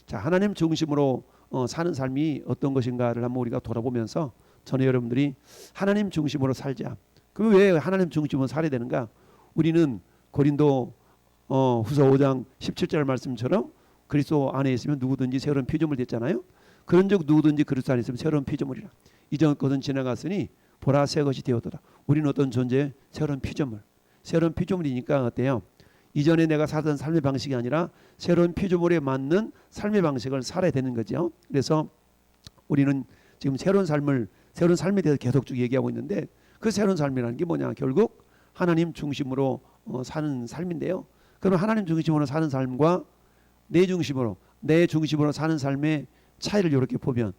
자, 하나님 중심으로 사는 삶이 어떤 것인가를 한번 우리가 돌아보면서 전에 여러분들이 하나님 중심으로 살자. 그 왜 하나님 중심으로 살아야 되는가? 우리는 고린도 후서 5장 17절 말씀처럼 그리스도 안에 있으면 누구든지 새로운 피조물 됐잖아요. 그런즉 누구든지 그리스도 안에 있으면 새로운 피조물이라. 이전 것은 지나갔으니 보라 새 것이 되었도다. 우리는 어떤 존재? 새로운 피조물. 새로운 피조물이니까 어때요? 이전에 내가 살던 삶의 방식이 아니라 새로운 피조물에 맞는 삶의 방식을 살아야 되는 거죠. 그래서 우리는 지금 새로운 삶에 대해서 계속 쭉 얘기하고 있는데 그 새로운 삶이라는 게 뭐냐? 결국 하나님 중심으로 사는 삶인데요. 그럼 하나님 중심으로 사는 삶과 내 중심으로 사는 삶의 차이를 이렇게 보면,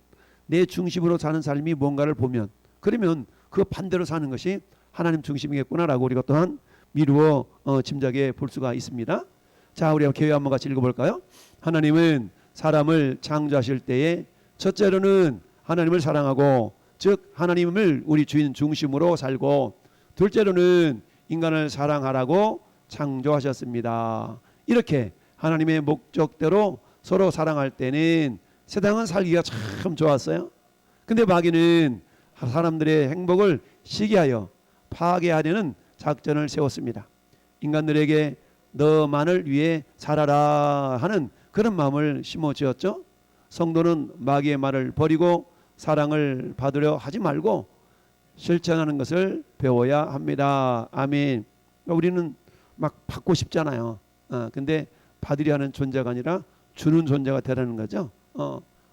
내 중심으로 사는 삶이 뭔가를 보면, 그러면 그 반대로 사는 것이 하나님 중심이겠구나라고 우리가 또한 미루어 짐작해 볼 수가 있습니다. 자, 우리가 계획 한번 같이 읽어볼까요? 하나님은 사람을 창조하실 때에 첫째로는 하나님을 사랑하고, 즉 하나님을 우리 주인 중심으로 살고, 둘째로는 인간을 사랑하라고 창조하셨습니다. 이렇게 하나님의 목적대로 서로 사랑할 때는 세상은 살기가 참 좋았어요. 근데 마귀는 사람들의 행복을 시기하여 파괴하려는 작전을 세웠습니다. 인간들에게 너만을 위해 살아라 하는 그런 마음을 심어주었죠. 성도는 마귀의 말을 버리고 사랑을 받으려 하지 말고 실천하는 것을 배워야 합니다. 아멘. 우리는 막 받고 싶잖아요. 근데 받으려 하는 존재가 아니라 주는 존재가 되라는 거죠.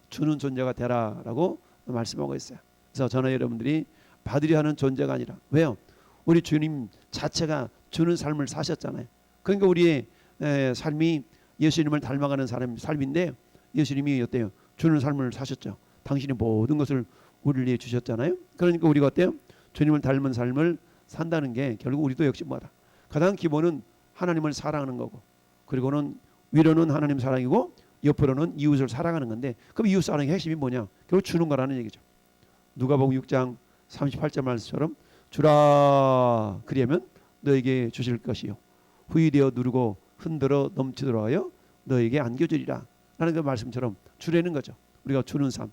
주는 존재가 되라라고 말씀하고 있어요. 그래서 저는 여러분들이 받으려 하는 존재가 아니라, 왜요? 우리 주님 자체가 주는 삶을 사셨잖아요. 그러니까 우리의 삶이 예수님을 닮아가는 삶인데, 예수님이 어때요? 주는 삶을 사셨죠. 당신이 모든 것을 우리를 위해 주셨잖아요. 그러니까 우리가 어때요? 주님을 닮은 삶을 산다는 게 결국 우리도 역시 뭐다? 가장 기본은 하나님을 사랑하는 거고, 그리고는 위로는 하나님 사랑이고 옆으로는 이웃을 사랑하는 건데, 그럼 이웃 사랑의 핵심이 뭐냐? 결국 주는 거라는 얘기죠. 누가복음 6장 38절 말씀처럼 주라 그리하면 너에게 주실 것이요 후히 되어 누르고 흔들어 넘치도록 하여 너에게 안겨주리라 라는 그 말씀처럼 주라는 거죠. 우리가 주는 삶.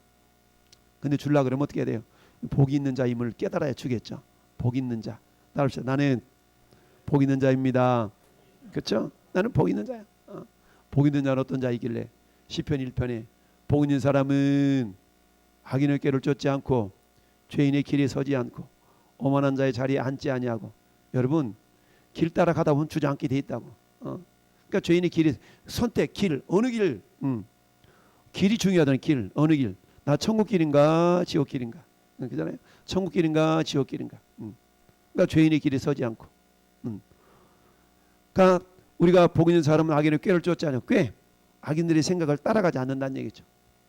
근데 주려 그러면 어떻게 해야 돼요? 복이 있는 자임을 깨달아야 주겠죠. 복 있는 자. 따라합시다. 나는 복 있는 자입니다. 그렇죠? 나는 복 있는 자야. 복 있는 자는 어떤 자이길래? 시편 1편에 복 있는 사람은 악인의 꾀를 쫓지 않고 죄인의 길에 서지 않고 오만한 자의 자리에 앉지 아니하고. 여러분, 길 따라 가다 보면 주저앉게 돼 있다고. 그러니까 죄인의 길에 선택, 길, 어느 길, 길이 중요하다는 길, 어느 길. 나 천국 길인가 지옥 길인가? 그잖아요. 천국 길인가 지옥 길인가? 그러니까 죄인의 길에 서지 않고. 그러니까 우리가 복 있는 사람은 악인의 꾀를 쫓지 않고, 악인들의 생각을 따라가지 않는다는 얘기죠.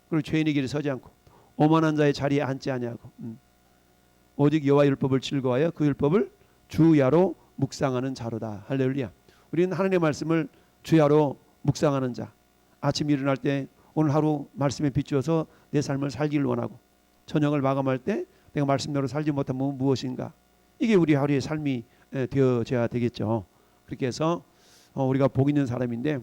그리고 죄인의 길에 서지 않고 오만한 자의 자리에 앉지 아니하고, 오직 여호와 율법을 즐거워하여 그 율법을 주야로 묵상하는 자로다. 할렐루야. 우리는 하나님의 말씀을 주야로 묵상하는 자. 아침 일어날 때 오늘 하루 말씀에 비추어서 내 삶을 살기를 원하고, 저녁을 마감할 때 내가 말씀대로 살지 못하면 무엇인가. 이게 우리 하루의 삶이 되어져야 되겠죠. 그렇게 해서 우리가 복 있는 사람인데,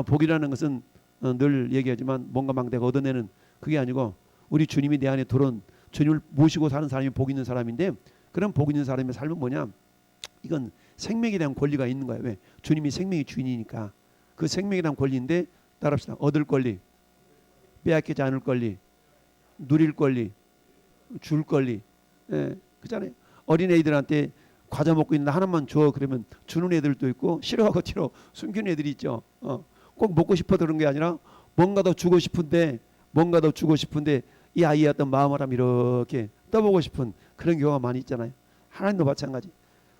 복이라는 것은 늘 얘기하지만 뭔가 막 내가 얻어내는 그게 아니고, 우리 주님이 내 안에 들어온, 주님을 모시고 사는 사람이 복 있는 사람인데, 그런 복 있는 사람의 삶은 뭐냐? 이건 생명에 대한 권리가 있는 거예요. 왜? 주님이 생명의 주인이니까. 그 생명에 대한 권리인데, 따라합시다. 얻을 권리, 빼앗기지 않을 권리, 누릴 권리, 줄 권리. 그잖아요. 어린 애들한테 과자 먹고 있는데 하나만 줘 그러면 주는 애들도 있고, 싫어하고 뒤로 숨기는 애들이 있죠. 꼭 먹고 싶어서 그런 게 아니라 뭔가 더 주고 싶은데 이 아이의 어떤 마음을 한번 이렇게 떠보고 싶은 그런 경우가 많이 있잖아요. 하나님도 마찬가지.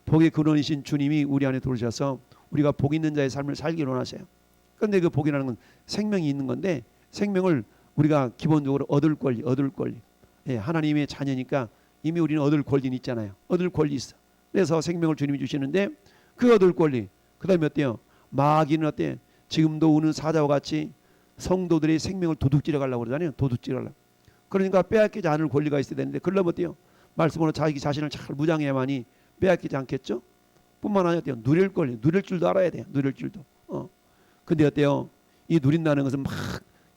복의 근원이신 주님이 우리 안에 들어오셔서 우리가 복 있는 자의 삶을 살기를 원하세요. 그런데 그 복이라는 건 생명이 있는 건데, 생명을 우리가 기본적으로 얻을 권리. 하나님의 자녀니까 이미 우리는 얻을 권리는 있잖아요. 얻을 권리 있어. 그래서 생명을 주님이 주시는데, 그 얻을 권리, 그 다음에 어때요? 마귀는 어때요? 지금도 우는 사자와 같이 성도들의 생명을 도둑질해 가려고 그러잖아요. 도둑질해 가려고. 그러니까 빼앗기지 않을 권리가 있어야 되는데, 그러려면 어때요? 말씀으로 자기 자신을 잘 무장해야만이 빼앗기지 않겠죠? 뿐만 아니라 어때요? 누릴 권리, 누릴 줄도 알아야 돼요. 누릴 줄도. 근데 어때요? 이 누린다는 것은 막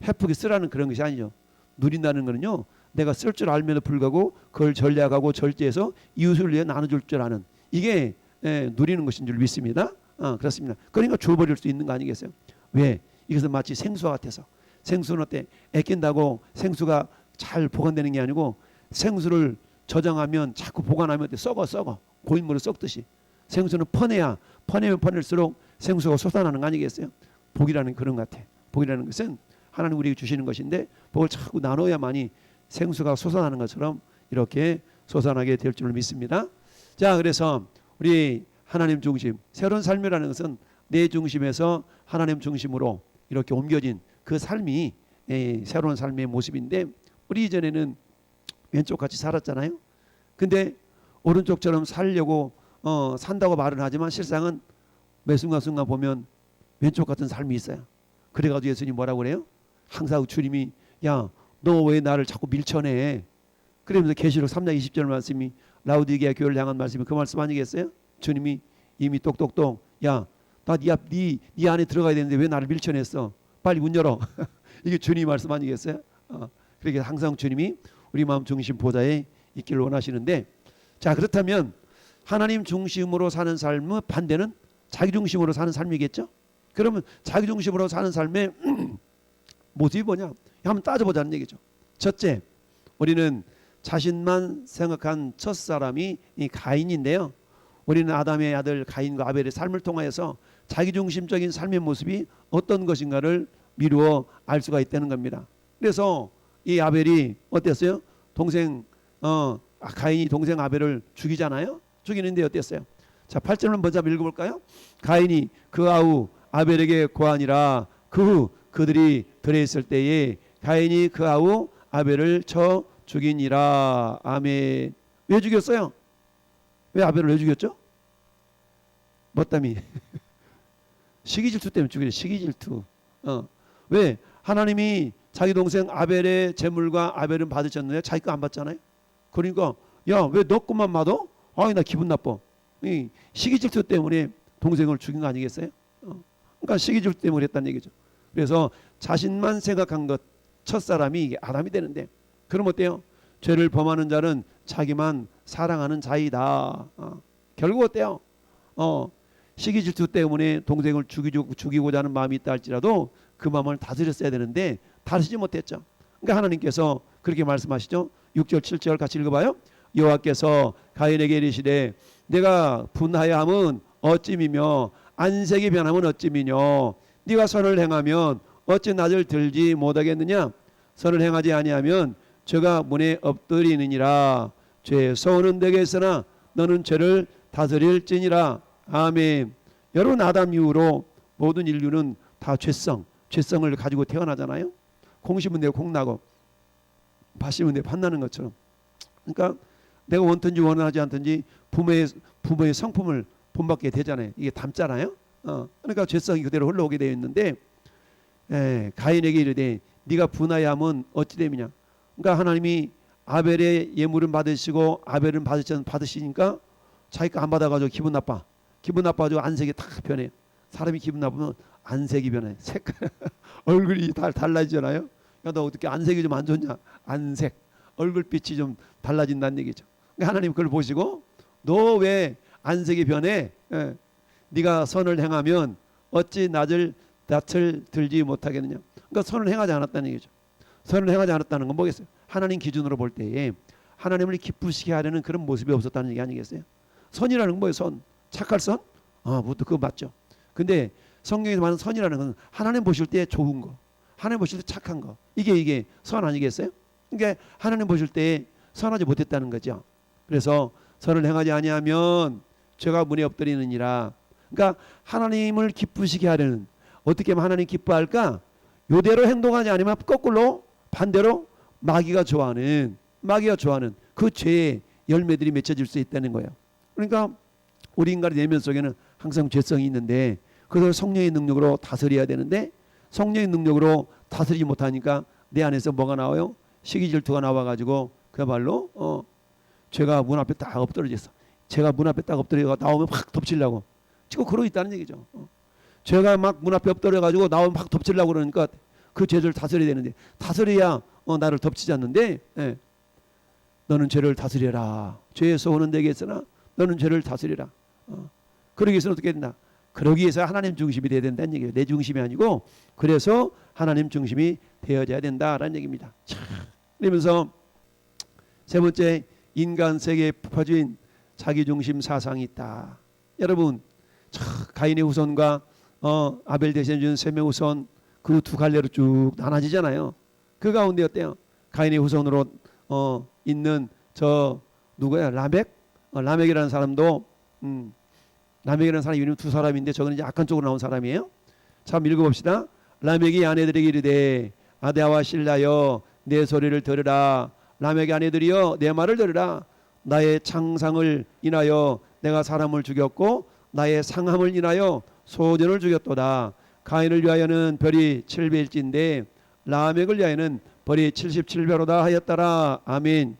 헤프게 쓰라는 그런 것이 아니죠. 누린다는 거는요, 내가 쓸 줄 알면도 불구하고 그걸 전략하고 절제해서 이웃을 위해 나눠줄 줄 아는, 이게 누리는 것인 줄 믿습니다. 그렇습니다. 그러니까 줘버릴 수 있는 거 아니겠어요? 왜? 이것은 마치 생수와 같아서, 생수는 어때? 아낀다고 생수가 잘 보관되는 게 아니고, 생수를 저장하면 자꾸 보관하면 어때? 썩어. 고인물을 썩듯이. 생수는 퍼내면 퍼낼수록 생수가 솟아나는 거 아니겠어요? 복이라는 그런 것 같아. 복이라는 것은 하나님 우리에게 주시는 것인데, 복을 자꾸 나눠야만이 생수가 솟아나는 것처럼 이렇게 솟아나게 될 줄을 믿습니다. 자, 그래서 우리 하나님 중심, 새로운 삶이라는 것은 내 중심에서 하나님 중심으로 이렇게 옮겨진 그 삶이 새로운 삶의 모습인데, 우리 이전에는 왼쪽같이 살았잖아요. 근데 오른쪽처럼 살려고 산다고 말은 하지만 실상은 매 순간순간 보면 왼쪽 같은 삶이 있어요. 그래가지고 예수님이 뭐라고 그래요? 항상 주님이 야, 너 왜 나를 자꾸 밀쳐내? 그러면서 계시록 3장 20절 말씀이 라우디게아 교회를 향한 말씀이 그 말씀 아니겠어요? 주님이 이미 똑똑똑, 야, 나 네 안에 들어가야 되는데 왜 나를 밀쳐냈어? 빨리 문 열어. 이게 주님 말씀 아니겠어요? 그렇게 항상 주님이 우리 마음 중심 보좌에 있기를 원하시는데, 자, 그렇다면 하나님 중심으로 사는 삶은 반대는 자기 중심으로 사는 삶이겠죠? 그러면 자기 중심으로 사는 삶의 모습이 뭐냐? 한번 따져보자는 얘기죠. 첫째, 우리는 자신만 생각한 첫사람이 이 가인인데요. 우리는 아담의 아들 가인과 아벨의 삶을 통하여서 자기중심적인 삶의 모습이 어떤 것인가를 미루어 알 수가 있다는 겁니다. 그래서 이 아벨이 어땠어요? 가인이 동생 아벨을 죽이잖아요. 죽이는데 어땠어요? 자, 8절을 먼저 읽어볼까요? 가인이 그 아우 아벨에게 고하니라. 그 후 그들이 들에 있을 때에 가인이 그 아우 아벨을 쳐 죽이니라. 아멘. 왜 죽였어요? 왜 아벨을 왜 죽였죠? 뭐 때문에? 시기질투 때문에 죽이래. 시기질투. 왜? 하나님이 자기 동생 아벨의 재물과 아벨은 받으셨는데 자기 거 안 받잖아요. 그러니까 야, 왜 너 것만 받아? 아이, 나 기분 나빠. 이 시기질투 때문에 동생을 죽인 거 아니겠어요? 그러니까 시기질투 때문에 했다는 얘기죠. 그래서 자신만 생각한 것, 첫사람이 이게 아담이 되는데, 그럼 어때요? 죄를 범하는 자는 자기만 사랑하는 자이다. 결국 어때요? 시기질투 때문에 동생을 죽이고자 하는 마음이 있다 할지라도 그 마음을 다스렸어야 되는데 다스리지 못했죠. 그러니까 하나님께서 그렇게 말씀하시죠. 6절 7절 같이 읽어봐요. 여호와께서 가인에게 이르시되 내가 분하여 함은 어찌미며 안색이 변함은 어찌미뇨. 네가 선을 행하면 어찌 낯을 들지 못하겠느냐. 선을 행하지 아니하면 죄가 문에 엎드리느니라. 죄 소원은 내게 있으나 너는 죄를 다스릴지니라. 아멘. 여러분, 아담 이후로 모든 인류는 다 죄성을 가지고 태어나잖아요. 콩 심은 데 콩 나고 팥 심은 데 팥 나는 것처럼. 그러니까 내가 원든지 원하지 않든지 부모의 성품을 본받게 되잖아요. 이게 닮잖아요. 그러니까 죄성이 그대로 흘러오게 되어 있는데, 가인에게 이르되 네가 분하여 함은 어찌 됨이냐. 그러니까 하나님이 아벨의 예물은 받으시고 아벨은 받으시니까 자기가 안 받아가지고 기분 나빠가지고 안색이 다 변해요. 사람이 기분 나쁘면 안색이 변해. 색깔 얼굴이 다 달라지잖아요. 야, 너 어떻게 안색이 좀 안 좋냐? 안색 얼굴빛이 좀 달라진다는 얘기죠. 그러니까 하나님 그걸 보시고 너 왜 안색이 변해? 네가 선을 행하면 어찌 낯을 들지 못하겠느냐. 그러니까 선을 행하지 않았다는 얘기죠. 선을 행하지 않았다는 건 뭐겠어요? 하나님 기준으로 볼 때에 하나님을 기쁘시게 하려는 그런 모습이 없었다는 얘기 아니겠어요? 선이라는 건 뭐예요? 선. 착할 선? 그거 맞죠. 근데 성경에서 말하는 선이라는 건 하나님 보실 때 좋은 거, 하나님 보실 때 착한 거, 이게 선 아니겠어요? 그러니까 하나님 보실 때 선하지 못했다는 거죠. 그래서 선을 행하지 아니하면 죄가 문에 엎드리느니라. 그러니까 하나님을 기쁘시게 하려는, 어떻게 하면 하나님 기뻐할까? 요대로 행동하지 않으면 거꾸로 반대로 마귀가 좋아하는 그 죄의 열매들이 맺혀질 수 있다는 거예요. 그러니까 우리 인간의 내면 속에는 항상 죄성이 있는데 그것을 성령의 능력으로 다스려야 되는데, 성령의 능력으로 다스리지 못하니까 내 안에서 뭐가 나와요? 시기질투가 나와가지고 그야말로 죄가 문 앞에 딱 엎드려졌어. 죄가 문 앞에 딱 엎드려 나오면 확 덮치려고 지금 그러고 있다는 얘기죠. 죄가 막 문 앞에 엎드려가지고 나오면 확 덮치려고 그러니까 그 죄를 다스려야 되는데 다스려야 나를 덮치지 않는데 예. 너는 죄를 다스려라. 죄의 소원은 내게 있으나 너는 죄를 다스려라. 그러기 위해서는 어떻게 된다? 그러기 위해서 하나님 중심이 되어야 된다는 얘기예요. 내 중심이 아니고 그래서 하나님 중심이 되어져야 된다라는 얘기입니다. 그러면서 세 번째, 인간 세계에 퍼진 자기중심 사상이 있다. 여러분, 가인의 후손과 아벨 대신 준 셈의 후손 그 두 갈래로 쭉 나눠지잖아요. 그 가운데 어때요? 가인의 후손으로 있는 저 누구야? 라멕? 라멕이라는 사람도 라멕이라는 사람이 이름 두 사람인데 저거는 이제 악한 쪽으로 나온 사람이에요. 참 읽어봅시다. 라멕이 아내들에게 이르되 아데아와 실라여 내 소리를 들으라. 라멕의 아내들이여 내 말을 들으라. 나의 창상을 인하여 내가 사람을 죽였고 나의 상함을 인하여 소년을 죽였도다. 가인을 위하여는 별이 7배일진데 라멕을 위하여는 벌이 77배로다 하였더라. 아멘.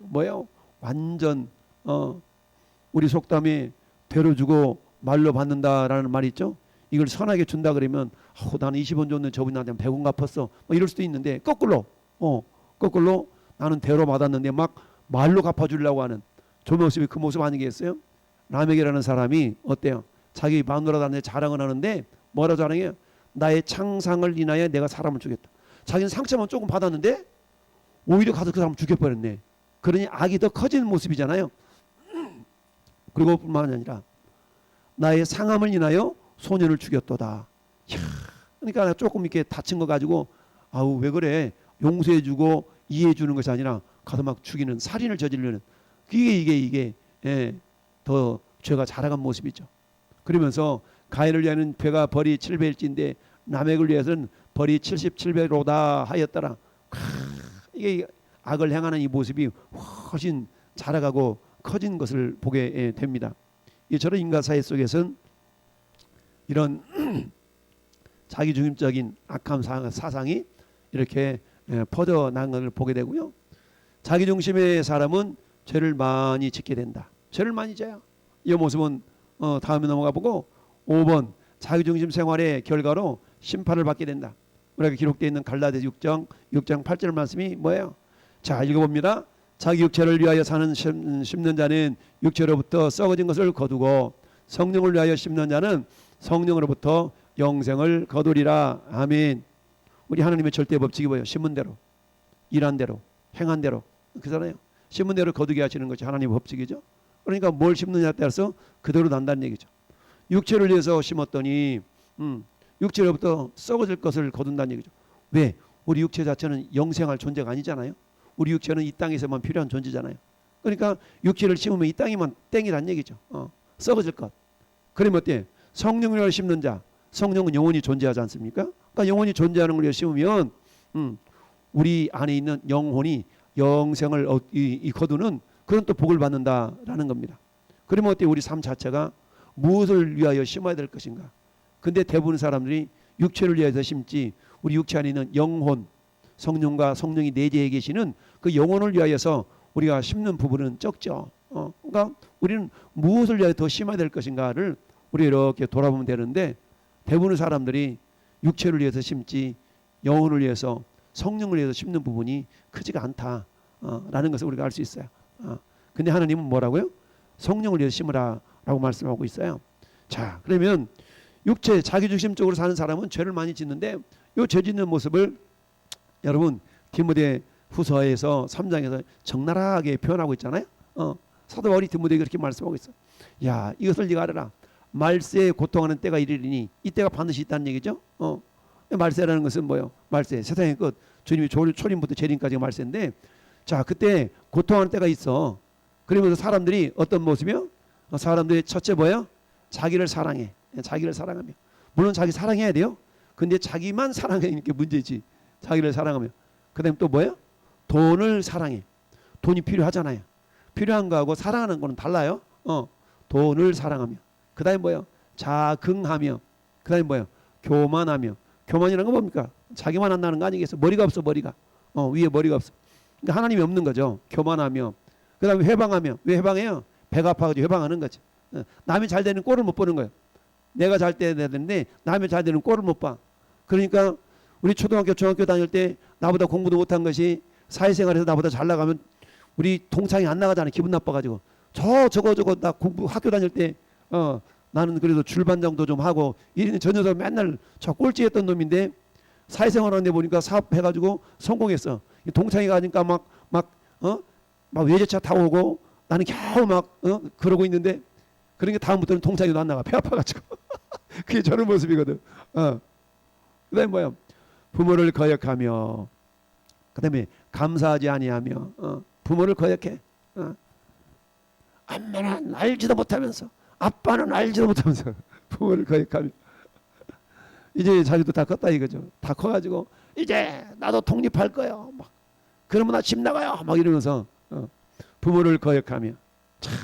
뭐예요? 완전 우리 속담에 되로 주고 말로 받는다라는 말이 있죠. 이걸 선하게 준다 그러면 나는 20원 줬는데 저분이 나한테 100원 갚았어 뭐 이럴 수도 있는데 거꾸로 나는 대로 받았는데 막 말로 갚아주려고 하는 저 모습이 그 모습 아니겠어요? 라멕이라는 사람이 어때요? 자기 마누라한테 자랑을 하는데 뭐라 자랑해요? 나의 창상을 인하여 내가 사람을 죽였다. 자기는 상처만 조금 받았는데 오히려 가서 그 사람을 죽여버렸네. 그러니 악이 더 커지는 모습이잖아요. 그리고 뿐만 아니라 나의 상함을 인하여 소년을 죽였도다. 그러니까 조금 이렇게 다친 거 가지고 아우 왜 그래 용서해주고 이해해주는 것이 아니라 가서 막 죽이는 살인을 저지르는 이게 더 죄가 자라간 모습이죠. 그러면서 가인을 위하여는 배가 벌이 7배일진데 라멕을 위해서는 벌이 77배로다 하였더라. 이게 악을 행하는 이 모습이 훨씬 자라가고 커진 것을 보게 됩니다. 이처럼 인간 사회 속에서는 이런 자기중심적인 악한 사상이 이렇게 퍼져나간 것을 보게 되고요. 자기중심의 사람은 죄를 많이 짓게 된다. 죄를 많이 져요. 이 모습은 다음에 넘어가 보고 5번 자기중심 생활의 결과로 심판을 받게 된다. 우리가 기록되어 있는 갈라디아 6장 8절 말씀이 뭐예요? 자 읽어봅니다. 자기 육체를 위하여 사는 심는 자는 육체로부터 썩어진 것을 거두고 성령을 위하여 심는 자는 성령으로부터 영생을 거두리라. 아멘. 우리 하나님의 절대 법칙이 뭐예요? 심은 대로, 일한 대로, 행한 대로 그잖아요. 심은 대로 거두게 하시는 것이 하나님의 법칙이죠. 그러니까 뭘 심느냐에 따라서 그대로 난다는 얘기죠. 육체를 위해서 심었더니 육체로부터 썩어질 것을 거둔다는 얘기죠. 왜? 우리 육체 자체는 영생할 존재가 아니잖아요. 우리 육체는 이 땅에서만 필요한 존재잖아요. 그러니까 육체를 심으면 이 땅이만 땡이란 얘기죠. 썩어질 것. 그러면 어때? 성령을 심는 자, 성령은 영원히 존재하지 않습니까? 그러니까 영원히 존재하는 걸 심으면 우리 안에 있는 영혼이 영생을 거두는 그런 또 복을 받는다라는 겁니다. 그러면 어때? 우리 삶 자체가 무엇을 위하여 심어야 될 것인가? 근데 대부분 사람들이 육체를 위해서 심지 우리 육체 안에 있는 영혼, 성령과 성령이 내재해 계시는 그 영혼을 위하여서 우리가 심는 부분은 적죠. 그러니까 우리는 무엇을 위하여 더 심어야 될 것인가를 우리 이렇게 돌아보면 되는데 대부분의 사람들이 육체를 위해서 심지 영혼을 위해서 성령을 위해서 심는 부분이 크지가 않다라는 것을 우리가 알 수 있어요. 근데 하나님은 뭐라고요? 성령을 위해서 심으라라고 말씀하고 있어요. 자, 그러면 육체 자기중심적으로 사는 사람은 죄를 많이 짓는데 이 죄 짓는 모습을 여러분 디모데 후서에서 3장에서 적나라하게 표현하고 있잖아요. 사도 바울이 디모데에게 그렇게 말씀하고 있어. 야, 이것을 네가 알아라. 말세에 고통하는 때가 이르리니 이 때가 반드시 있다는 얘기죠. 말세라는 것은 뭐예요? 말세, 세상의 끝. 주님이 초림부터 재림까지가 말세인데 자, 그때 고통하는 때가 있어. 그러면서 사람들이 어떤 모습이요? 사람들이 첫째 뭐예요? 자기를 사랑해. 자기를 사랑하며. 물론 자기 사랑해야 돼요. 근데 자기만 사랑하는 게 문제지. 자기를 사랑하며. 그 다음에 또 뭐예요? 돈을 사랑해. 돈이 필요하잖아요. 필요한 거하고 사랑하는 거는 달라요. 돈을 사랑하며. 그 다음에 뭐예요? 자긍하며. 그 다음에 뭐예요? 교만하며. 교만이라는 건 뭡니까? 자기만 한다는 거 아니겠어? 머리가 없어, 머리가. 위에 머리가 없어. 근데 하나님이 없는 거죠. 교만하며. 그 다음에 회방하며. 왜 회방해요? 배가 아파가지고 회방하는 거지. 남이 잘 되는 꼴을 못 보는 거예요. 내가 잘 돼야 되는데 남이 잘 되는 꼴을 못 봐. 그러니까 우리 초등학교 중학교 다닐 때 나보다 공부도 못한 것이 사회생활에서 나보다 잘 나가면 우리 동창이 안 나가잖아요. 기분 나빠가지고 저거 나 공부 학교 다닐 때 나는 그래도 줄반장도 좀 하고 이런 저 녀석 맨날 저 꼴찌했던 놈인데 사회생활 하는데 보니까 사업해가지고 성공했어. 동창이 가니까 막 외제차 타고 오고 나는 겨우 그러고 있는데 그러니까 다음부터는 동창이도 안 나가. 배 아파가지고. 그게 저런 모습이거든. 그다음에 뭐야? 부모를 거역하며, 그다음에 감사하지 아니하며, 부모를 거역해. 엄마는 알지도 못하면서, 아빠는 알지도 못하면서 부모를 거역하며. 이제 자기도 다 컸다 이거죠. 다 커가지고 이제 나도 독립할 거예요. 막 그러면 나 집 나가요. 막 이러면서 부모를 거역하며. 참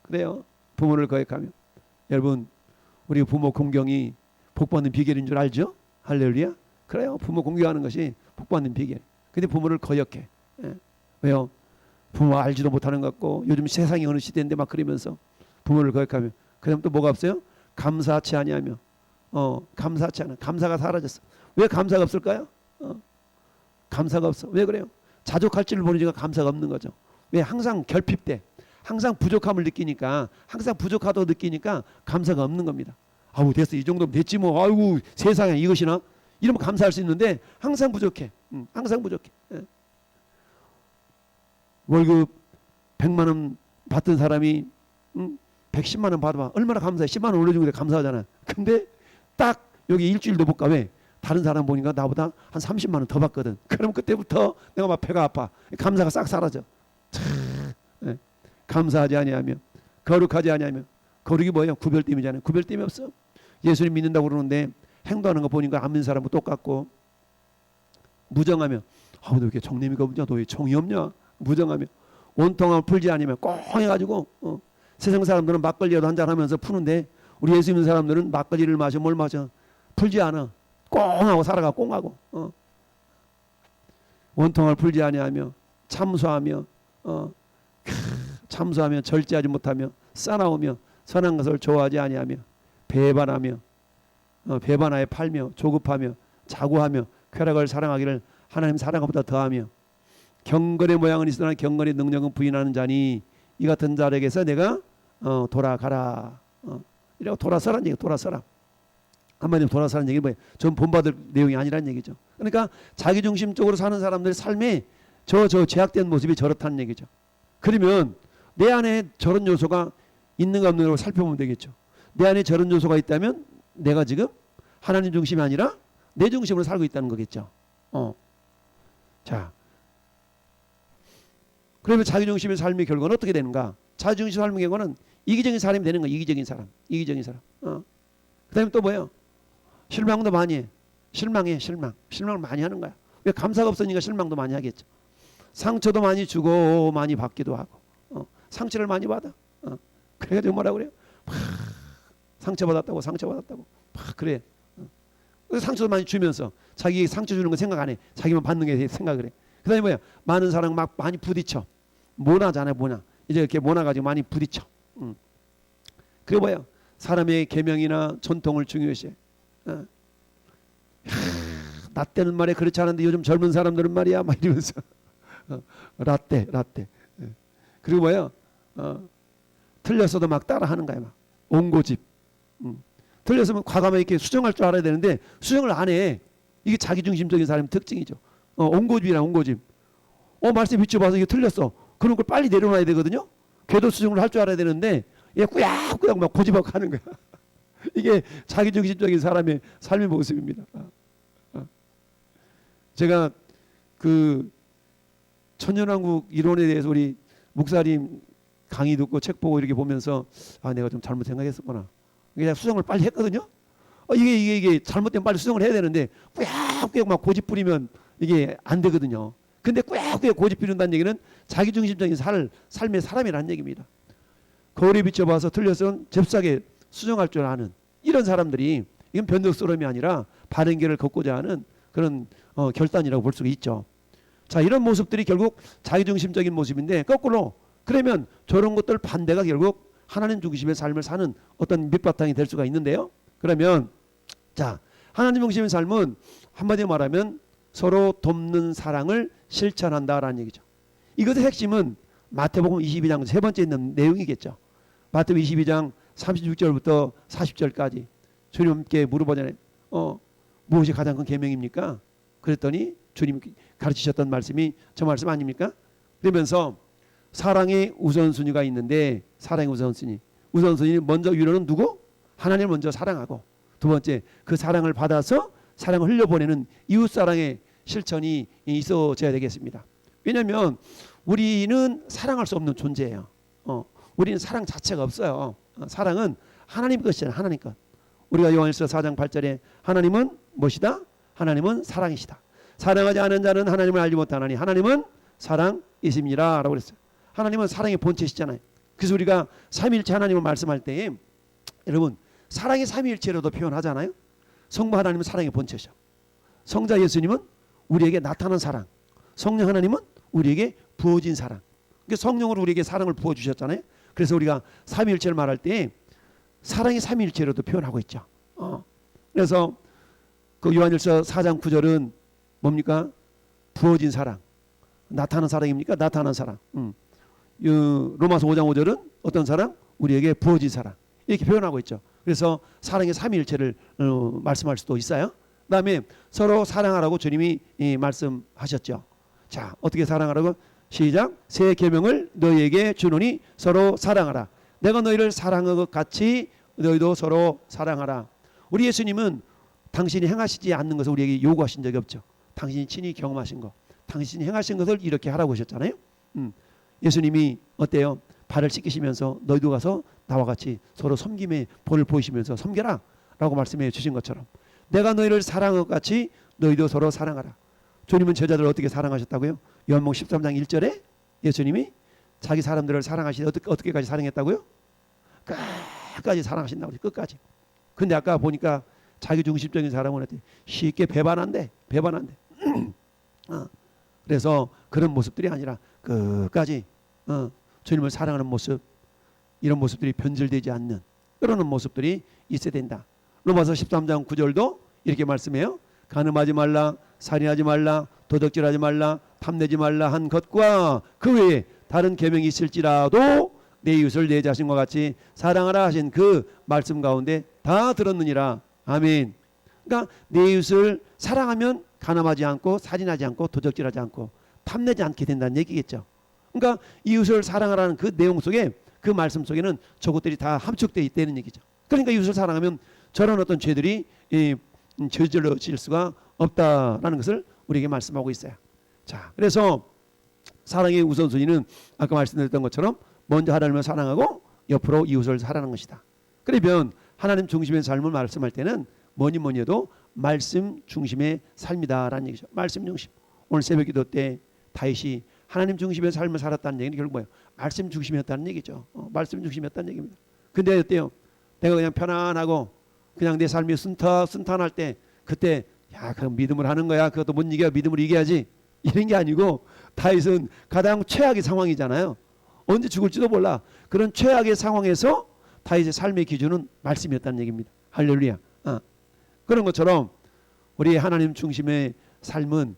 그래요. 부모를 거역하며. 여러분 우리 부모 공경이 복받는 비결인 줄 알죠? 할렐루야. 그래요. 부모 공경하는 것이 복받는 비결. 근데 부모를 거역해. 왜요? 부모 알지도 못하는 것 같고 요즘 세상이 어느 시대인데 막 그러면서 부모를 거역하며. 그다음 또 뭐가 없어요? 감사치 아니하며. 감사치 않아. 감사가 사라졌어. 왜 감사가 없을까요? 감사가 없어. 왜 그래요? 자족할 줄을 모르니까 감사가 없는 거죠. 왜? 항상 결핍돼. 항상 부족함을 느끼니까, 항상 부족하다고 느끼니까 감사가 없는 겁니다. 아우 됐어, 이 정도면 됐지 뭐. 아이고 세상에 이것이나 이러면 감사할 수 있는데 항상 부족해. 항상 부족해. 월급 100만 원 받던 사람이 110만 원 받아봐. 얼마나 감사해. 10만 원 올려주고 감사하잖아. 근데 딱 여기 일주일도 못 가. 왜? 다른 사람 보니까 나보다 한 30만 원 더 받거든. 그럼 그때부터 내가 막 배가 아파. 감사가 싹 사라져. 감사하지 아니하며, 거룩하지 아니하며. 거룩이 뭐예요? 구별됨이잖아요. 구별됨이 없어. 예수님 믿는다고 그러는데 행동하는 거 보니까 안 믿는 사람은 똑같고, 무정하며, 너 왜 이렇게 정념이가 없냐? 너 왜 정이 없냐? 무정하며, 원통함을 풀지 아니하며 꽁 해가지고 세상 사람들은 막걸리라도 한잔 하면서 푸는데 우리 예수 믿는 사람들은 막걸리를 마셔 뭘 마셔? 풀지 않아. 꽁하고 살아가. 꽁하고. 원통함을 풀지 아니하며, 참소하며, 참소하며, 절제하지 못하며, 싸나우며, 선한 것을 좋아하지 아니하며, 배반하며, 배반하여 팔며, 조급하며, 자고하며, 쾌락을 사랑하기를 하나님 사랑보다 더하며, 경건의 모양은 있으나 경건의 능력은 부인하는 자니 이 같은 자에게서 내가 돌아가라. 이라고 돌아서라는 얘기. 돌아서라. 한마디로 돌아서라는 얘기는 뭐예요? 전 본받을 내용이 아니라는 얘기죠. 그러니까 자기중심적으로 사는 사람들의 삶에 저 제약된 모습이 저렇다는 얘기죠. 그러면 내 안에 저런 요소가 있는가 없는가 살펴보면 되겠죠. 내 안에 저런 요소가 있다면 내가 지금 하나님 중심이 아니라 내 중심으로 살고 있다는 거겠죠. 자, 그러면 자기중심의 삶의 결과는 어떻게 되는가? 자기중심 삶의 결과는 이기적인 사람이 되는 거야. 이기적인 사람. 이기적인 사람. 그 다음에 또 뭐예요? 실망도 많이 해. 실망해. 실망을 많이 하는 거야. 왜? 감사가 없으니까 실망도 많이 하겠죠. 상처도 많이 주고 많이 받기도 하고, 상처를 많이 받아. 그래가지고 뭐라 그래요? 상처받았다고 그래. 그래서 상처도 많이 주면서 자기 상처 주는 거 생각 안 해. 자기만 받는 게 생각을 해. 그 다음에 뭐야? 많은 사람 막 많이 부딪혀. 모나잖아요. 모나. 이제 이렇게 모나가지고 많이 부딪혀. 그게 뭐야? 사람의 계명이나 전통을 중요시해. 나 때는 말이야 그렇지 않은데 요즘 젊은 사람들은 말이야 막 이러면서 라떼. 그리고 뭐야? 틀렸어도 막 따라하는 거야. 막 옹고집. 틀렸으면 과감하게 이렇게 수정할 줄 알아야 되는데 수정을 안 해. 이게 자기중심적인 사람의 특징이죠. 옹고집이라 옹고집. 말씀 비춰봐서 이게 틀렸어. 그런 걸 빨리 내려놔야 되거든요. 궤도 수정을 할 줄 알아야 되는데 얘 꾸역꾸역 막 고집하고 하는 거야. 이게 자기중심적인 사람의 삶의 모습입니다. 제가 그 천연왕국 이론에 대해서 우리 목사님 강의 듣고 책 보고 이렇게 보면서 내가 좀 잘못 생각했었구나. 그냥 수정을 빨리 했거든요. 이게 잘못되면 빨리 수정을 해야 되는데 꾸역꾸역 막 고집 부리면 이게 안 되거든요. 근데 꾸역꾸역 고집 부린다는 얘기는 자기중심적인 삶의 사람이라는 얘기입니다. 거울에 비춰봐서 틀렸으면 잽싸게 수정할 줄 아는 이런 사람들이, 이건 변덕스러움이 아니라 바른 길을 걷고자 하는 그런 결단이라고 볼 수가 있죠. 자, 이런 모습들이 결국 자기중심적인 모습인데, 거꾸로 그러면 저런 것들 반대가 결국 하나님 중심의 삶을 사는 어떤 밑바탕이 될 수가 있는데요. 그러면 자, 하나님 중심의 삶은 한마디로 말하면 서로 돕는 사랑을 실천한다라는 얘기죠. 이것의 핵심은 마태복음 22장 세 번째 있는 내용이겠죠. 마태복음 22장 36절부터 40절까지 주님께 물어보잖아요. 무엇이 가장 큰 계명입니까? 그랬더니 주님 가르치셨던 말씀이 저 말씀 아닙니까? 그러면서 사랑의 우선순위가 있는데, 사랑의 우선순위 먼저 위로는 누구? 하나님을 먼저 사랑하고, 두 번째 그 사랑을 받아서 사랑을 흘려보내는 이웃사랑의 실천이 있어져야 되겠습니다. 왜냐하면 우리는 사랑할 수 없는 존재예요. 우리는 사랑 자체가 없어요. 사랑은 하나님 것이잖아요. 하나님 것. 우리가 요한일서 4장 8절에 하나님은 무엇이다? 하나님은 사랑이시다. 사랑하지 않은 자는 하나님을 알지 못하나니 하나님은 사랑이십니다 라고 그랬어요. 하나님은 사랑의 본체시잖아요. 그래서 우리가 삼위일체 하나님을 말씀할 때에 여러분 사랑의 삼위일체로도 표현하잖아요. 성부 하나님은 사랑의 본체죠. 성자 예수님은 우리에게 나타난 사랑, 성령 하나님은 우리에게 부어진 사랑. 그러니까 성령으로 우리에게 사랑을 부어주셨잖아요. 그래서 우리가 삼위일체를 말할 때 사랑의 삼위일체로도 표현하고 있죠. 그래서 그 요한일서 4장 9절은 뭡니까? 부어진 사랑. 나타난 사랑입니까? 나타난 사랑. 로마서 5장 5절은 어떤 사랑? 우리에게 부어진 사랑. 이렇게 표현하고 있죠. 그래서 사랑의 삼위일체를 말씀할 수도 있어요. 그 다음에 서로 사랑하라고 주님이 말씀하셨죠. 자, 어떻게 사랑하라고? 시작. 새 계명을 너희에게 주노니 서로 사랑하라. 내가 너희를 사랑한 것 같이 너희도 서로 사랑하라. 우리 예수님은 당신이 행하시지 않는 것을 우리에게 요구하신 적이 없죠. 당신이 친히 경험하신 것, 당신이 행하신 것을 이렇게 하라고 하셨잖아요. 예수님이 어때요? 발을 씻기시면서 너희도 가서 나와 같이 서로 섬김의 본을 보이시면서 섬겨라 라고 말씀해 주신 것처럼 내가 너희를 사랑한 것 같이 너희도 서로 사랑하라. 주님은 제자들을 어떻게 사랑하셨다고요? 요한복음 13장 1절에 예수님이 자기 사람들을 사랑하시되 어떻게까지 사랑했다고요? 끝까지 사랑하신다고 그랬어요. 끝까지. 근데 아까 보니까 자기중심적인 사람은 쉽게 배반한대. 그래서 그런 모습들이 아니라 끝까지 주님을 사랑하는 모습, 이런 모습들이 변질되지 않는 그러는 모습들이 있어야 된다. 로마서 13장 9절도 이렇게 말씀해요. 간음하지 말라, 살인하지 말라, 도적질하지 말라, 탐내지 말라 한 것과 그 외에 다른 계명이 있을지라도 내 이웃을 내 자신과 같이 사랑하라 하신 그 말씀 가운데 다 들었느니라. 아멘. 그러니까 내 이웃을 사랑하면 간음하지 않고 살인하지 않고 도적질하지 않고 탐내지 않게 된다는 얘기겠죠. 그러니까 이웃을 사랑하라는 그 내용 속에, 그 말씀 속에는 저것들이 다 함축되어 있다는 얘기죠. 그러니까 이웃을 사랑하면 저런 어떤 죄들이 저질러질 수가 없다라는 것을 우리에게 말씀하고 있어요. 자, 그래서 사랑의 우선순위는 아까 말씀드렸던 것처럼 먼저 하나님을 사랑하고 옆으로 이웃을 사랑하는 것이다. 그러면 하나님 중심의 삶을 말씀할 때는 뭐니 해도 말씀 중심의 삶이다라는 얘기죠. 말씀 중심. 오늘 새벽 기도 때 다윗이 하나님 중심의 삶을 살았다는 얘기는 결국 뭐예요? 말씀 중심이었다는 얘기죠. 말씀 중심이었다는 얘기입니다. 근데 어때요? 내가 그냥 편안하고 그냥 내 삶이 순탄할 때 그때 야, 그 믿음을 하는 거야. 그것도 못 이겨. 믿음으로 이겨야지. 이런 게 아니고 다윗은 가장 최악의 상황이잖아요. 언제 죽을지도 몰라. 그런 최악의 상황에서 다윗의 삶의 기준은 말씀이었다는 얘기입니다. 할렐루야. 그런 것처럼 우리 하나님 중심의 삶은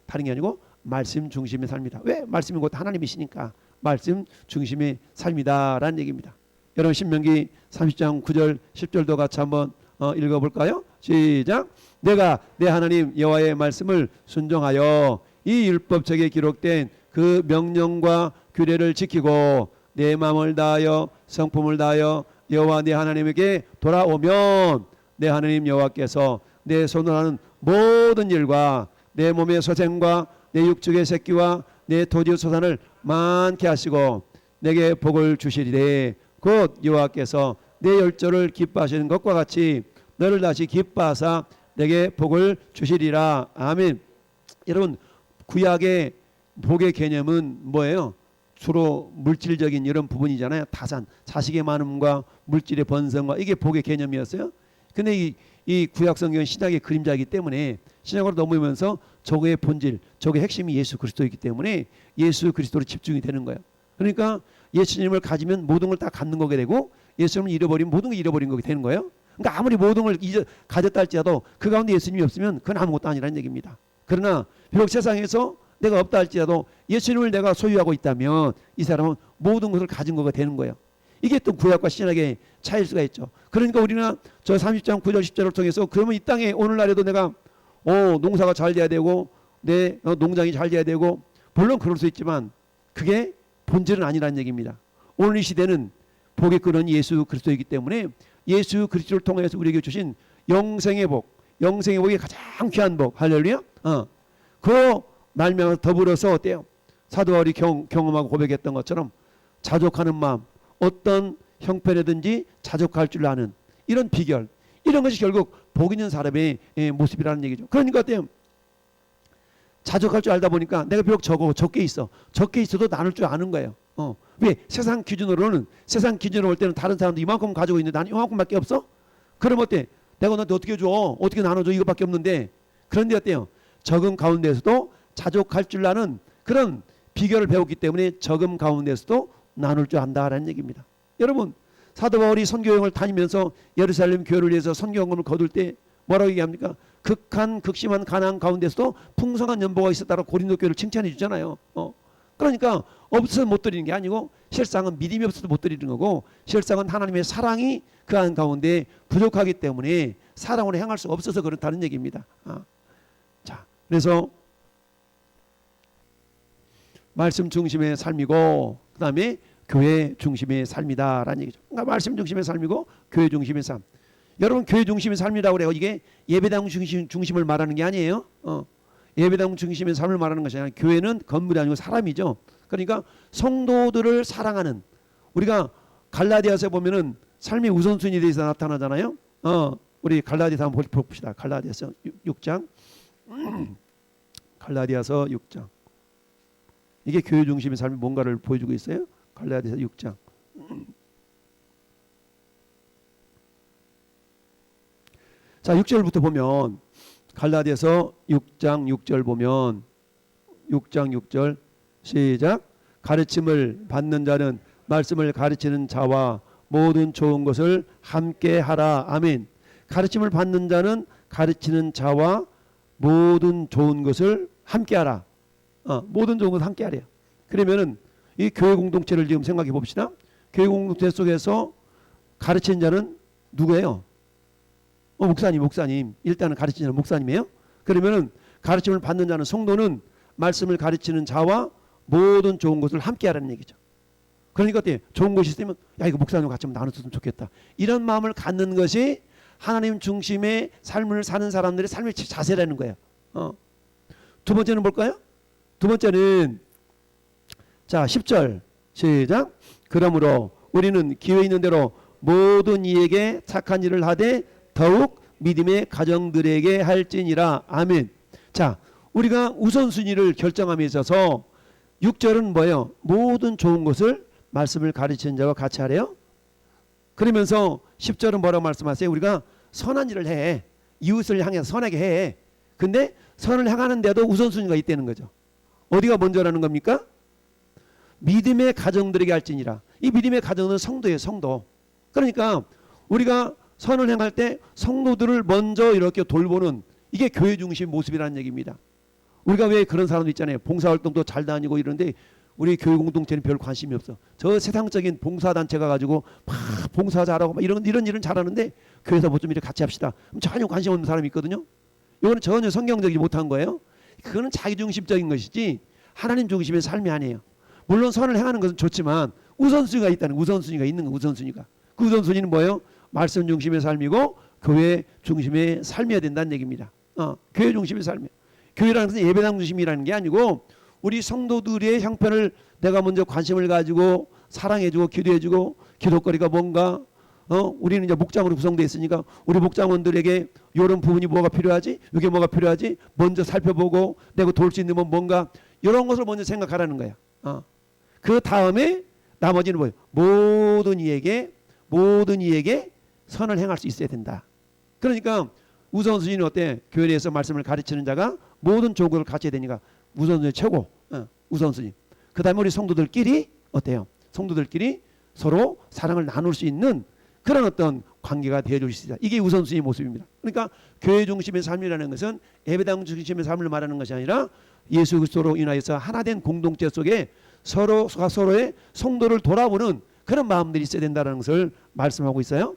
다른 게 아니고 말씀 중심의 삶이다. 왜? 말씀이 곧 하나님이시니까 말씀 중심의 삶이다라는 얘기입니다. 여러분 신명기 30장 9절 10절도 같이 한번 읽어볼까요? 시작. 내가 내 하나님 여호와의 말씀을 순종하여 이 율법책에 기록된 그 명령과 규례를 지키고 내 마음을 다하여 성품을 다하여 여호와 내 하나님에게 돌아오면 내 하나님 여호와께서 내 손으로 하는 모든 일과 내 몸의 소생과 내 육축의 새끼와 내 토지 소산을 많게 하시고 내게 복을 주시리되 곧 여호와께서 내 열조를 기뻐하시는 것과 같이 너를 다시 기뻐하사 내게 복을 주시리라. 아멘. 여러분 구약의 복의 개념은 뭐예요? 주로 물질적인 이런 부분이잖아요. 타산, 자식의 많음과 물질의 번성과 이게 복의 개념이었어요. 근데 이 구약 성경은 신약의 그림자이기 때문에 신약으로 넘어오면서 저거의 본질, 저거의 핵심이 예수 그리스도이기 때문에 예수 그리스도로 집중이 되는 거예요. 그러니까 예수님을 가지면 모든 걸 다 갖는 거게 되고 예수님을 잃어버리면 모든 걸 잃어버린 거게 되는 거예요. 그러니까 아무리 모든 걸 가졌다 할지라도 그 가운데 예수님이 없으면 그건 아무것도 아니라는 얘기입니다. 그러나 비록 세상에서 내가 없다 할지라도 예수님을 내가 소유하고 있다면 이 사람은 모든 것을 가진 거가 되는 거예요. 이게 또 구약과 신약의 차이일 수가 있죠. 그러니까 우리는 저 30장 9절 10절을 통해서 그러면 이 땅에 오늘날에도 내가 농사가 잘 돼야 되고 내 농장이 잘 돼야 되고 물론 그럴 수 있지만 그게 본질은 아니라는 얘기입니다. 오늘 이 시대는 복의 근원이 예수 그리스도이기 때문에 예수 그리스도를 통해서 우리에게 주신 영생의 복이 가장 귀한 복. 할렐루야. 그 말미암아 더불어서 어때요? 사도 바울이 경험하고 고백했던 것처럼 자족하는 마음, 어떤 형편이든지 자족할 줄 아는 이런 비결, 이런 것이 결국 복 있는 사람의 모습이라는 얘기죠. 그러니까 어때요? 자족할 줄 알다 보니까 내가 비록 적게 있어도 나눌 줄 아는 거예요. 왜? 세상 기준으로 볼 때는 다른 사람도 이만큼 가지고 있는데 나는 이만큼밖에 없어? 그럼 어때? 내가 너한테 어떻게 줘? 어떻게 나눠줘? 이것밖에 없는데. 그런데 어때요? 적음 가운데서도 자족할 줄 아는 그런 비결을 배웠기 때문에 적음 가운데서도 나눌 줄 안다라는 얘기입니다. 여러분, 사도 바울이 선교여행을 다니면서 예루살렘 교회를 위해서 선교연금을 거둘 때 뭐라고 얘기합니까? 극심한 가난 가운데서도 풍성한 연보가 있었다고 고린도 교회를 칭찬해 주잖아요. 그러니까 없어서 못 드리는 게 아니고 실상은 믿음이 없어서 못 드리는 거고 실상은 하나님의 사랑이 그 안 가운데 부족하기 때문에 사랑으로 행할 수 없어서 그렇다는 얘기입니다. 자, 그래서 말씀 중심의 삶이고 그 다음에 교회 중심의 삶이다라는 얘기죠. 그러니까 말씀 중심의 삶이고 교회 중심의 삶. 여러분 교회 중심의 삶이라고 그래요. 이게 예배당 중심을 말하는 게 아니에요. 예배당 중심의 삶을 말하는 것이 아니라 교회는 건물이 아니고 사람이죠. 그러니까 성도들을 사랑하는 우리가 갈라디아서에 보면은 삶의 우선순위에 대해서 나타나잖아요. 우리 갈라디아서 한번 봅시다. 갈라디아서 6장. 갈라디아서 6장. 이게 교회 중심의 삶이 뭔가를 보여주고 있어요. 갈라디아서 6장. 자, 6절부터 보면 갈라디아서 6장 6절 보면 6장 6절 시작. 가르침을 받는 자는 말씀을 가르치는 자와 모든 좋은 것을 함께 하라. 아멘. 가르침을 받는 자는 가르치는 자와 모든 좋은 것을 함께 하라. 모든 좋은 것을 함께 하래요. 그러면은 이 교회 공동체를 지금 생각해 봅시다. 교회 공동체 속에서 가르치는 자는 누구예요? 목사님. 일단은 가르치는 자는 목사님이에요. 그러면은 가르침을 받는 자는 성도는 말씀을 가르치는 자와 모든 좋은 것을 함께 하라는 얘기죠. 그러니까 어때요? 좋은 것이 있으면 야 이거 목사님 같이 나눴으면 좋겠다. 이런 마음을 갖는 것이 하나님 중심의 삶을 사는 사람들의 삶의 자세라는 거예요. 두 번째는 뭘까요? 두 번째는 자 10절 시작. 그러므로 우리는 기회 있는 대로 모든 이에게 착한 일을 하되 더욱 믿음의 가정들에게 할지니라. 아멘. 자, 우리가 우선순위를 결정함에 있어서 6절은 뭐예요? 모든 좋은 것을 말씀을 가르치는 자와 같이 하래요. 그러면서 10절은 뭐라고 말씀하세요? 우리가 선한 일을 해. 이웃을 향해서 선하게 해. 근데 선을 향하는데도 우선순위가 있다는 거죠. 어디가 먼저라는 겁니까? 믿음의 가정들에게 할지니라. 이 믿음의 가정은 성도예요. 성도. 그러니까 우리가 선을 행할 때 성도들을 먼저 이렇게 돌보는 이게 교회 중심 모습이라는 얘기입니다. 우리가 왜 그런 사람도 있잖아요. 봉사활동도 잘 다니고 이러는데 우리 교회 공동체는 별 관심이 없어. 저 세상적인 봉사단체가 가지고 막 봉사 잘하고 막 이런 일은 잘하는데 교회에서 뭐 좀 이렇게 같이 합시다. 전혀 관심 없는 사람이 있거든요. 이거는 전혀 성경적이지 못한 거예요. 그거는 자기중심적인 것이지 하나님 중심의 삶이 아니에요. 물론 선을 행하는 것은 좋지만 우선순위가 있다는 우선순위가 있는 거 우선순위가. 그 우선순위는 뭐예요? 말씀 중심의 삶이고 교회 중심의 삶이어야 된다는 얘기입니다. 교회 중심의 삶이에요. 교회라는 것은 예배당 중심이라는 게 아니고 우리 성도들의 형편을 내가 먼저 관심을 가지고 사랑해주고 기도해주고 기도거리가 뭔가 우리는 이제 목장으로 구성되어 있으니까 우리 목장원들에게 이런 부분이 뭐가 필요하지 이게 뭐가 필요하지 먼저 살펴보고 내가 도울 수 있는 건 뭔가 이런 것을 먼저 생각하라는 거야. 그 다음에 나머지는 뭐예요? 모든 이에게 선을 행할 수 있어야 된다. 그러니까 우선순위는 어때? 교회 내에서 말씀을 가르치는 자가 모든 좋은 것을 갖춰야 되니까 우선순위 최고. 우선순위. 그 다음에 우리 성도들끼리 어때요? 성도들끼리 서로 사랑을 나눌 수 있는 그런 어떤 관계가 되어줄 수 있다. 이게 우선순위 모습입니다. 그러니까 교회 중심의 삶이라는 것은 예배당 중심의 삶을 말하는 것이 아니라 예수 그리스도로 인하여서 하나된 공동체 속에 서로가 서로의 성도를 돌아보는 그런 마음들이 있어야 된다는 것을 말씀하고 있어요.